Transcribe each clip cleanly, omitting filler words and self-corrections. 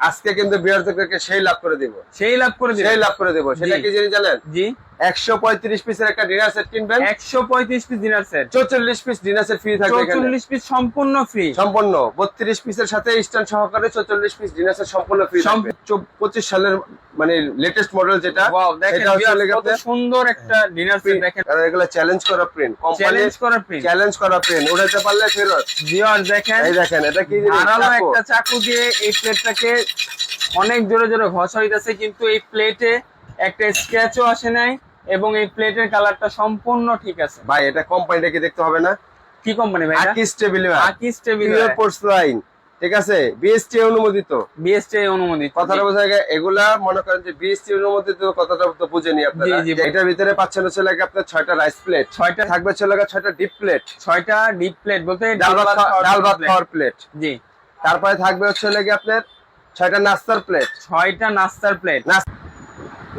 আজকে কিন্তু বিয়ারদেরকে সেই লাভ করে দিব, সেই লাভ করে দিবেন, সেই লাভ করে দেব। সেটা কি জিনিস জানেন? জি 135 পিসের একটা ডিনার সেট কিনবেন, 135 piece dinner set, 44 piece dinner set free থাকবে এখানে, 44 পিস সম্পূর্ণ ফ্রি, সম্পূর্ণ 32 পিসের সাথে স্ট্যান্ড সহকারে 44 পিস ডিনার সেট সম্পূর্ণ ফ্রি থাকবে। 25 সালের মানে লেটেস্ট মডেল যেটা, ওয়াও দেখেন এটা হচ্ছে ভিউয়ার্স কত সুন্দর একটা ডিনার সেট দেখেন, কারণ এগুলো চ্যালেঞ্জ করা প্রিন্ট, কোম্পানি চ্যালেঞ্জ করা প্রিন্ট, চ্যালেঞ্জ করা প্রিন্ট, উড়াতে পারলে ফেরত। ভিউয়ার্স দেখেন, এই দেখেন এটা কি জিনিস, ধারালো একটা চাকু দিয়ে এই প্লেটটাকে অনেক জোরে জোরে ঘষা হইতাছে, কিন্তু এই প্লেটে একটা স্ক্র্যাচও আসে নাই এবং এই প্লেটের কালারটা সম্পূর্ণ ঠিক আছে। ভাই এটা কোম্পানিটা কি দেখতে হবে না? কি কোম্পানি ভাই এটা? আকিস টেবিল, আকিস টেবিল পিওর পোর্সেলাইন, ঠিক আছে, বিএসটি অনুমোদিত, বিএসটি অনুমোদিত। কথাটা বোঝা যায়। এগুলা মনে করেন যে বিএসটি অনুমোদিত, কথাটা তো বুঝেনি আপনারা। জি, জি। এটার ভিতরে পাচ্ছেন হচ্ছে লাগে আপনার 6টা রাইস প্লেট, 6টা থাকবে হচ্ছে লাগে 6টা ডিপ প্লেট, 6টা ডিপ প্লেট বলতে ডাল ভাত খাওয়ার প্লেট। জি, তারপরে থাকবে হচ্ছে লাগে আপনার 6টা নাস্তার প্লেট, 6টা নাস্তার প্লেট।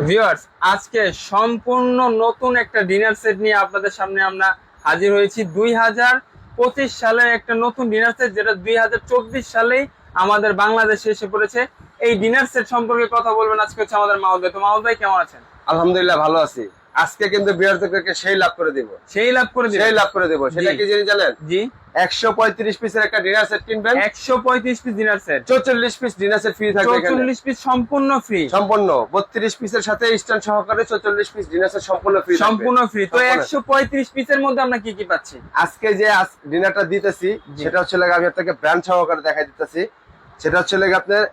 ভিউয়ার্স আজকে সম্পূর্ণ নতুন একটা ডিনার সেট নিয়ে আপনাদের সামনে আমরা হাজির হয়েছি। 2025 সালের একটা নতুন ডিনার সেট, যেটা 2024 সালেই আমাদের বাংলাদেশে এসে পড়েছে। এই ডিনার সেট সম্পর্কে কথা বলবেন আজকে হচ্ছে আমাদের মাহমুদ ভাই। তো মাহমুদ ভাই কেমন আছেন? আলহামদুলিল্লাহ ভালো আছি। আজকে কিন্তু বিয়ারদেরকে সেই লাভ করে দিব, সেই লাভ করে দিবেন, সেই লাভ করে দেব। সেটা কি জিনিস জানেন? জি 135 পিসের একটা ডিনার সেট কিনবেন, 135 piece dinner set, 44 piece dinner set free থাকবে এখানে, 44 পিস সম্পূর্ণ ফ্রি, সম্পূর্ণ 32 পিসের সাথে স্ট্যান্ড সহকারে 44 পিস ডিনার সেট সম্পূর্ণ ফ্রি, সম্পূর্ণ ফ্রি। তো 135 পিসের মধ্যে আমরা কি কি পাচ্ছি? আজকে যে ডিনারটা দিতেছি সেটা হচ্ছে লাগে, আমি আপনাকে ব্র্যান্ড সহকারে দেখাই দিতেছি। সেটা হচ্ছে লাগে আপনার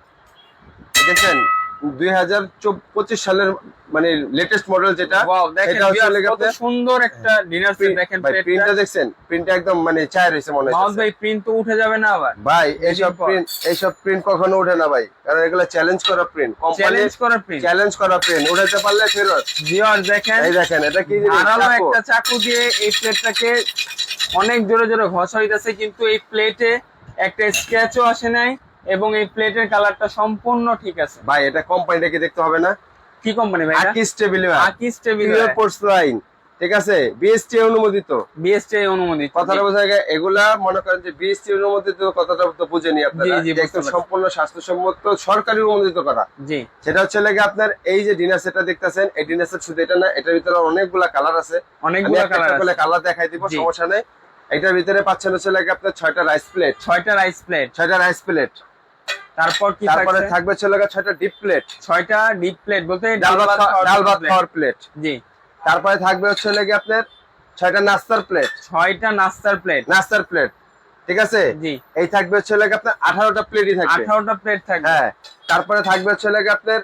দেখেন 2025 সালের মানে লেটেস্ট মডেল যেটা, ওয়াও দেখেন এটা হচ্ছে লাগে কত আপনার সুন্দর একটা ডিনার সেট দেখেন। প্রিন্টটা দেখছেন, প্রিন্টটা একদম মানে চায় রয়েছে মনে হয়। মাউস ভাই প্রিন্ট তো উঠে যাবে না আবার ভাই এইসব প্রিন্ট কখনো ওঠে না ভাই, কারণ এগুলো চ্যালেঞ্জ করা প্রিন্ট, কোম্পানি চ্যালেঞ্জ করা প্রিন্ট, চ্যালেঞ্জ করা প্রিন্ট, উড়াতে পারলে ফেরত। ভিউয়ার্স দেখেন, এই দেখেন এটা কি জিনিস, ধারালো একটা চাকু দিয়ে এই প্লেটটাকে অনেক জোরে জোরে ঘষা হইতাছে, কিন্তু এই প্লেটে একটা স্ক্র্যাচও আসে নাই এবং এই প্লেটের কালারটা সম্পূর্ণ ঠিক আছে। ভাই এটা কোম্পানিটা কি দেখতে হবে না? কি কোম্পানি ভাই এটা? আকিস টেবিল, আকিস টেবিল পিওর পোর্সেলাইন, ঠিক আছে, বিএসটি অনুমোদিত, বিএসটি অনুমোদিত। কথাটা বোঝা যায়। এগুলা মনে করেন যে বিএসটি অনুমোদিত, কথাটা তো বুঝেনি আপনারা, জি, একদম সম্পূর্ণ স্বাস্থ্যসম্মত সরকারি অনুমোদিত করা। জি সেটা হচ্ছে লাগে আপনার এই যে ডিনার সেটটা দেখতেছেন, এই ডিনার সেট শুধু এটা না, এটার ভিতরে অনেকগুলা কালার আছে, অনেকগুলা কালার আছে, কালার দেখাই দিব, সমস্যা নেই। এটার ভিতরে পাচ্ছেন হচ্ছে লাগে আপনার 6টা রাইস প্লেট, 6টা রাইস প্লেট, 6টা রাইস প্লেট। তারপর কি তারপরে থাকছে? থাকবে হচ্ছে লাগে 6টা ডিপ প্লেট, 6টা ডিপ প্লেট বলতে ডাল ভাত খাওয়ার প্লেট। জি তারপরে থাকবে হচ্ছে লাগে আপনার 6টা নাস্তার প্লেট, 6টা নাস্তার প্লেট, নাস্তার প্লেট, ঠিক আছে। জি এই থাকবে হচ্ছে লাগে আপনার 18টা প্লেটই থাকবে, 18টা প্লেট থাকবে। হ্যাঁ। তারপরে থাকবে হচ্ছে লাগে আপনার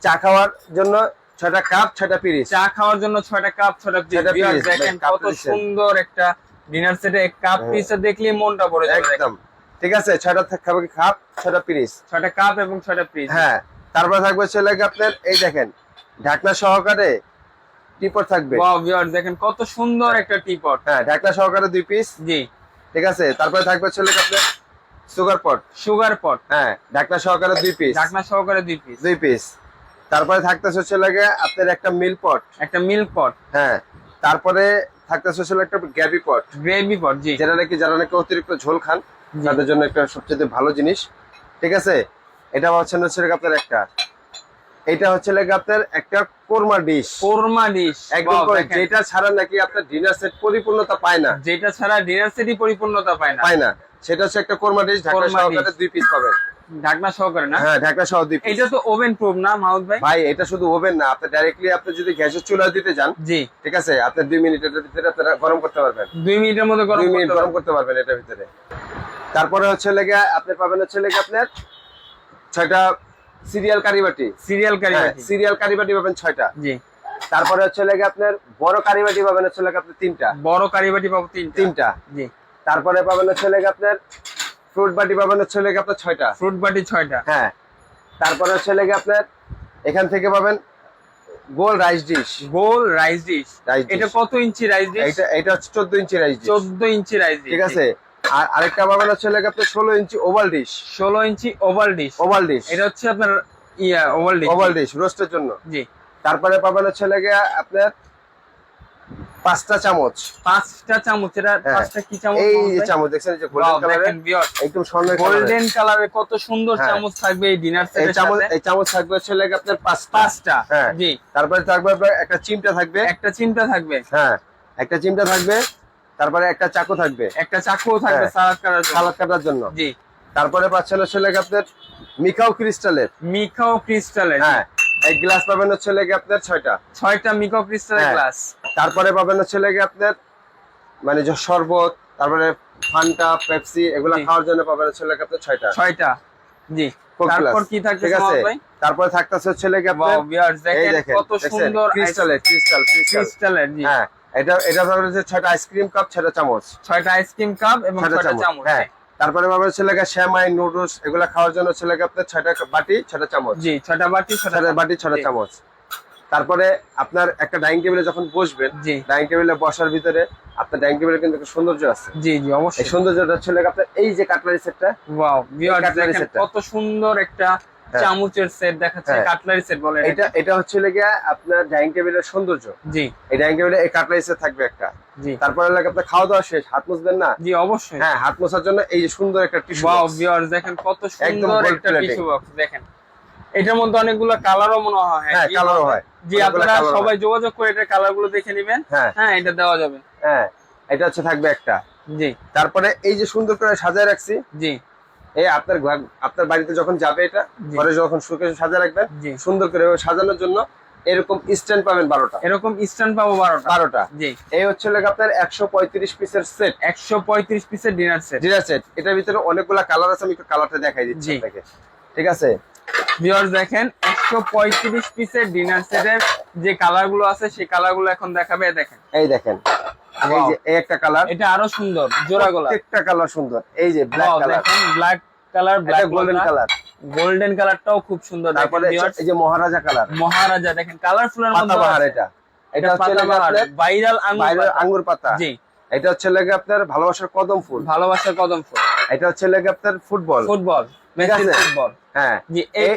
চা খাওয়ার জন্য 6টা কাপ, 6টা পিরিচ, চা খাওয়ার জন্য 6টা কাপ, 6টা পিরিচ। দেখেন কত সুন্দর একটা ডিনার সেটে কাপ পিসটা দেখলেই মনটা ভরে যাবে একদম, ঠিক আছে। 6টা খাবে কাপ, 6টা পিরিচ, 6টা কাপ এবং 6টা পিরিচ, হ্যাঁ। তারপরে থাকবে হচ্ছে লাগে আপনার এই দেখেন ঢাকনা সহকারে টিপট থাকবে। ওয়াও ভিউয়ার্স দেখেন কত সুন্দর একটা টিপট, হ্যাঁ, ঢাকনা সহকারে 2 পিস, জি ঠিক আছে। তারপরে থাকবে হচ্ছে লাগে আপনার সুগার পট, সুগার পট, হ্যাঁ, ঢাকনা সহকারে 2 পিস, ঢাকনা সহকারে 2 পিস, 2 পিস। তারপরে থাকতেছে হচ্ছে লাগে আপনার একটা মিল পট, একটা মিল্ক পট, হ্যাঁ। তারপরে থাকতেছে হচ্ছে একটা গ্রেভি পট, গ্রেভি পট, জি যারা নাকি অতিরিক্ত ঝোল খান তাদের জন্য একটা সবচেয়ে ভালো জিনিস, ঠিক আছে। এটা হচ্ছে আপনার একটা, এটা হচ্ছে লাগে আপনার একটা কোরমা ডিশ, কোরমা ডিশ একদম যেটা ছাড়া নাকি আপনার ডিনার সেট পরিপূর্ণতা পায় না, যেটা ছাড়া ডিনার সেটই পরিপূর্ণতা পায় না, সেটা হচ্ছে একটা কোরমা ডিশ, ঢাকনা সহকারে 2 পিস পাবেন, ঢাকনা সহকারে না, হ্যাঁ, ঢাকনা সহ 2 পিস। এটা তো ওভেন প্রুফ না মাহমুদ ভাই? ভাই এটা শুধু ওভেন না, আপনি ডাইরেক্টলি আপনি যদি গ্যাসের চুলা দিতে যান, জি ঠিক আছে, আপনি 2 মিনিটের ভিতরে আপনারা গরম করতে পারবেন, 2 মিনিটের মধ্যে 2 মিনিট গরম করতে পারবেন এটার ভিতরে। তারপরে হচ্ছে লাগে আপনি পাবেন হচ্ছে লাগে আপনার 6টা সিরিয়াল কারিবাটি, সিরিয়াল কারিবাটি পাবেন 6টা, জি। তারপরে হচ্ছে লাগে আপনার বড় কারিবাটি পাবেন হচ্ছে লাগে আপনার 3টা, বড় কারিবাটি পাবো 3টা, জি। তারপরে পাবেন হচ্ছে লাগে আপনার ফ্রুট বাটি পাবেন হচ্ছে লাগে আপনার 6টা, ফ্রুট বাটি 6টা, হ্যাঁ। তারপরে হচ্ছে লাগে আপনার এখান থেকে পাবেন গোল রাইস ডিশ, গোল রাইস ডিশ। এটা কত ইঞ্চি রাইস ডিশ? এটা হচ্ছে 14 ইঞ্চি রাইস ডিশ, 14 ইঞ্চি রাইস ডিশ, ঠিক আছে। আর আরেকটা পাবেন হচ্ছে লাগে আপনার 16 ইঞ্চি ওভাল ডিশ, 16 ইঞ্চি ওভাল ডিশ, এটা হচ্ছে আপনার ওভাল ডিশ রোস্টের জন্য, জি। তারপরে পাবেন হচ্ছে লাগে আপনার 5টা চামচ। 5টা চামচ, এটা 5টা কি চামচ? এই যে চামচ দেখছেন, এই যে গোল্ডেন কালারের, একদম স্বর্ণের গোল্ডেন কালারের কত সুন্দর চামচ থাকবে এই ডিনার সেটের সাথে। এই চামচ থাকবে হচ্ছে লাগে আপনার 5টা। হ্যাঁ জি। তারপরে থাকবে আপনার একটা চিমটা থাকবে। একটা চিমটা থাকবে, হ্যাঁ একটা চিমটা থাকবে। তারপরে একটা চাকু থাকবে। একটা চাকুও থাকবে সালাদ কাটার জন্য। জি। তারপরে পাচ্ছেন হচ্ছে লাগে আপনার মিকাও ক্রিস্টালের। হ্যাঁ এই গ্লাস পাবেন হচ্ছে লাগে আপনার 6টা মিকাও ক্রিস্টালের গ্লাস। তারপরে পাবেন হচ্ছে লাগে আপনার মানে যে শরবত, তারপরে ফান্টা, পেপসি এগুলা খাওয়ার জন্য পাবেন হচ্ছে লাগে আপনার 6টা। জি। তারপর কি থাকছে ভাই? তারপরে থাকতেছে হচ্ছে লাগে আপনার, ওয়াও ভিউয়ার্স দেখেন কত সুন্দর ক্রিস্টালের। জি। হ্যাঁ এটা পাবেন হচ্ছে 6টা আইসক্রিম কাপ, 6টা চামচ। 6টা আইসক্রিম কাপ এবং 6টা চামচ। হ্যাঁ তারপরে পাবেন হচ্ছে লাগে সেমাই, নুডলস এগুলা খাওয়ার জন্য হচ্ছে লাগে আপনার 6টা বাটি, 6টা চামচ। জি 6টা বাটি, 6টা চামচ। তারপরে আপনার একটা ডাইনিং টেবিলে যখন বসবেন, ডাইনিং টেবিলে বসার ভিতরে আপনার ডাইনিং টেবিলে কিন্তু একটা সৌন্দর্য আছে। জি জি অবশ্যই। এই সৌন্দর্যটা হচ্ছে লাগে আপনার এই যে কাটলারি সেটটা। ওয়াও ভিউয়ার্স দেখেন কত সুন্দর একটা চামচের সেট দেখাচ্ছে, কাটলারি সেট বলে এটা হচ্ছে লাগে আপনার ডাইনিং টেবিলের সৌন্দর্য। জি। এই ডাইনিং টেবিলে এই কাটলারি সেট থাকবে একটা। জি। তারপরে লাগে আপনার খাওয়া দাওয়া শেষ, হাত মুছবেন না? জি অবশ্যই। হ্যাঁ হাত মোছার জন্য এই যে সুন্দর একটা টিস্যু বক্স। ওয়াও ভিউয়ার্স দেখেন কত সুন্দর একটা টিস্যু বক্স দেখেন। এটার মধ্যে অনেকগুলো কালারও মনে হয়। হ্যাঁ কালারও হয়। জি আপনারা সবাই যোগাযোগ করে এটা কালারগুলো দেখে নেবেন। হ্যাঁ এটা দেওয়া যাবে। হ্যাঁ এটা হচ্ছে থাকবে একটা। জি। তারপরে এই যে সুন্দর করে সাজায় রাখছি। জি। এই আপনার বাড়িতে যখন যাবে এটা ঘরে যখন সুকে সাজায় রাখবেন, সুন্দর করে সাজানোর জন্য এরকম স্ট্যান্ড পাবেন 12টা। এরকম স্ট্যান্ড পাবো 12টা। জি। এই হচ্ছে লাগে আপনার 135 পিসের সেট। 135 পিসের ডিনার সেট। এটার ভিতরে অনেকগুলা কালার আছে, আমি একটু কালারটা দেখাই দিচ্ছি আপনাকে। ঠিক আছে ভিউয়ার্স দেখেন 135 পিসের ডিনার সেটের যে কালারগুলো আছে সেই কালারগুলো এখন দেখাবে। দেখেন এই দেখেন, এই যে এই একটা কালার, এটা আরো সুন্দর জোড়া গোলাপ, প্রত্যেকটা কালার সুন্দর। এই যে ব্ল্যাক কালার, দেখেন ব্ল্যাক কালার, ব্ল্যাক গোল্ডেন কালারটাও খুব সুন্দর। তারপরে এই যে মহারাজা দেখেন কালারফুলের মধ্যে পাতাবাহার, এটা হচ্ছে আপনার ভাইরাল আঙ্গুর পাতা। জি। এটা হচ্ছে লাগে আপনার ভালোবাসার কদম ফুল। এটা হচ্ছে লাগে আপনার ফুটবল। মেসির ফুটবল। হ্যাঁ জি। এই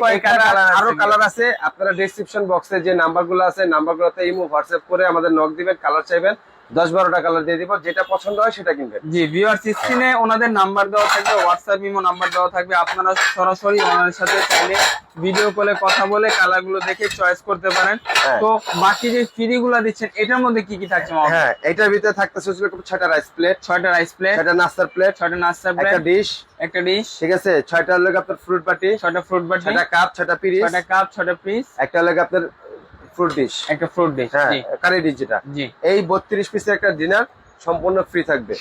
আরো কালার আছে, আপনারা ডেসক্রিপশন বক্সে যে নাম্বারগুলো আছে নাম্বারগুলোতে ইমো হোয়াটসঅ্যাপ করে আমাদের নক দিবেন, কালার চাইবেন 10-12টা কালার দিয়ে দিব, যেটা পছন্দ হয় সেটা কিনবেন। জি ভিউয়ার্স স্ক্রিনে ওনাদের নাম্বার দেওয়া থাকবে, হোয়াটসঅ্যাপ ইমো নাম্বার দেওয়া থাকবে, আপনারা সরাসরি ওনাদের সাথে চাইলে ভিডিও কলে কথা বলে কালারগুলো দেখে চয়েস করতে পারেন। তো বাকি যে ফ্রিগুলো দিচ্ছেন এটার মধ্যে কি কি থাকছে? হ্যাঁ এটার ভিতরে থাকতেছে 6টা রাইস প্লেট, 6টা নাস্তার প্লেট, একটা ডিশ, ঠিক আছে। 6টা হলো আপনার ফ্রুট বাটি, 6টা ফ্রুট বাটি, 6টা কাপ, 6টা পিস, একটা হলো আপনার ফ্রুট ডিশ, হ্যাঁ কারি ডিশ যেটা। এই 32 পিসের একটা ডিনার সম্পূর্ণ ফ্রি থাকবে।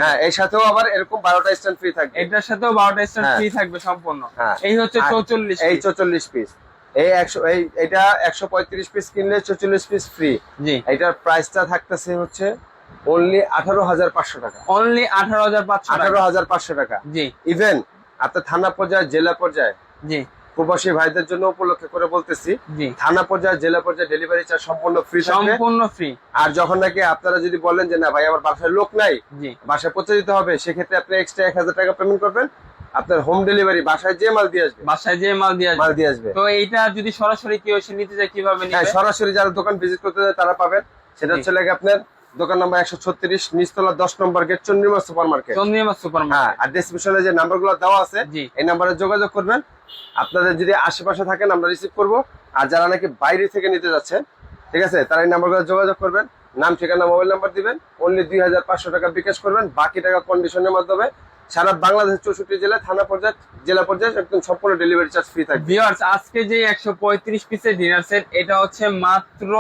হ্যাঁ এর সাথেও আবার এরকম 12টা স্ট্যান্ড ফ্রি থাকবে। এটার সাথেও 12টা স্ট্যান্ড ফ্রি থাকবে সম্পূর্ণ। এই হচ্ছে 44, এই 44 পিস। এই 100 এটা 135 পিস কিনলে 44 পিস ফ্রি। জি। এটার প্রাইসটা থাকতেছে হচ্ছে অনলি 18,500 টাকা। 18,500 টাকা। জি। ইভেন আপনার থানা পর্যায়ে, জেলা পর্যায়ে, জি প্রবাসী ভাইদের জন্য উপলক্ষে করে বলতেছি, থানা পর্যায়ে, জেলা পর্যায়ে ডেলিভারি চার্জ সম্পূর্ণ ফ্রি। আর যখন নাকি আপনারা যদি বলেন যে না ভাই আমার বাসায় লোক নাই, বাসায় পৌঁছে দিতে হবে, সেক্ষেত্রে আপনি এক্সট্রা 1,000 টাকা পেমেন্ট করবেন, আপনার হোম ডেলিভারি বাসায় যে মাল দিয়ে আসবে। তো এইটা যদি সরাসরি কেউ এসে নিতে চায় কিভাবে নিবে? হ্যাঁ সরাসরি যারা দোকান ভিজিট করতে যায় তারা পাবেন। সেটা হচ্ছে লাগে আপনার দোকান নাম্বার 136, নিচতলা 10 নম্বর গেট, চন্দ্রিমা সুপার মার্কেট। হ্যাঁ আর ডেসক্রিপশনে যে নাম্বারগুলো দেওয়া আছে এই নাম্বারে যোগাযোগ করবেন। আপনাদের যদি আশেপাশে থাকেন আমরা রিসিভ করব, আর যারা নাকি বাইরে থেকে নিতে যাচ্ছেন, ঠিক আছে, তারা এই নাম্বারগুলো যোগাযোগ করবেন, নাম ঠিকানা মোবাইল নাম্বার দিবেন, অনলি 2,500 টাকা বিকাশ করবেন, বাকি টাকা কন্ডিশনের মাধ্যমে সারা বাংলাদেশ 64 জেলা, থানা পর্যায়ে, জেলা পর্যায়ে একদম সম্পূর্ণ ডেলিভারি চার্জ ফ্রি থাকবে। ভিউয়ার্স আজকে যে 135 পিসের ডিনার সেট এটা হচ্ছে মাত্র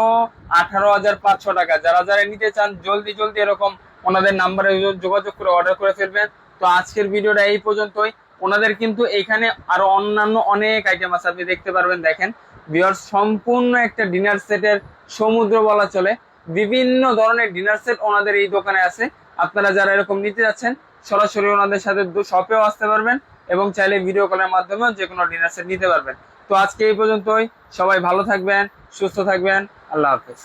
18,500 টাকা। যারা নিতে চান জলদি এরকম ওনাদের নাম্বারে যোগাযোগ করে অর্ডার করে ফেলবেন। তো আজকের ভিডিওটা এই পর্যন্তই। ওনাদের কিন্তু এখানে আরো অন্যান্য অনেক আইটেম আছে, আপনি দেখতে পারবেন। দেখেন ভিউয়ার্স সম্পূর্ণ একটা ডিনার সেটের সমুদ্র বলা চলে, বিভিন্ন ধরনের ডিনার সেট ওনাদের এই দোকানে আছে। আপনারা যারা এরকম নিতে যাচ্ছেন সরাসরি ওনাদের সাথে শপেও আসতে পারবেন এবং চাইলে ভিডিও কলের মাধ্যমেও যে কোনো ডিনার সেট নিতে পারবেন। তো আজকে এই পর্যন্তই, সবাই ভালো থাকবেন, সুস্থ থাকবেন, আল্লাহ হাফেজ।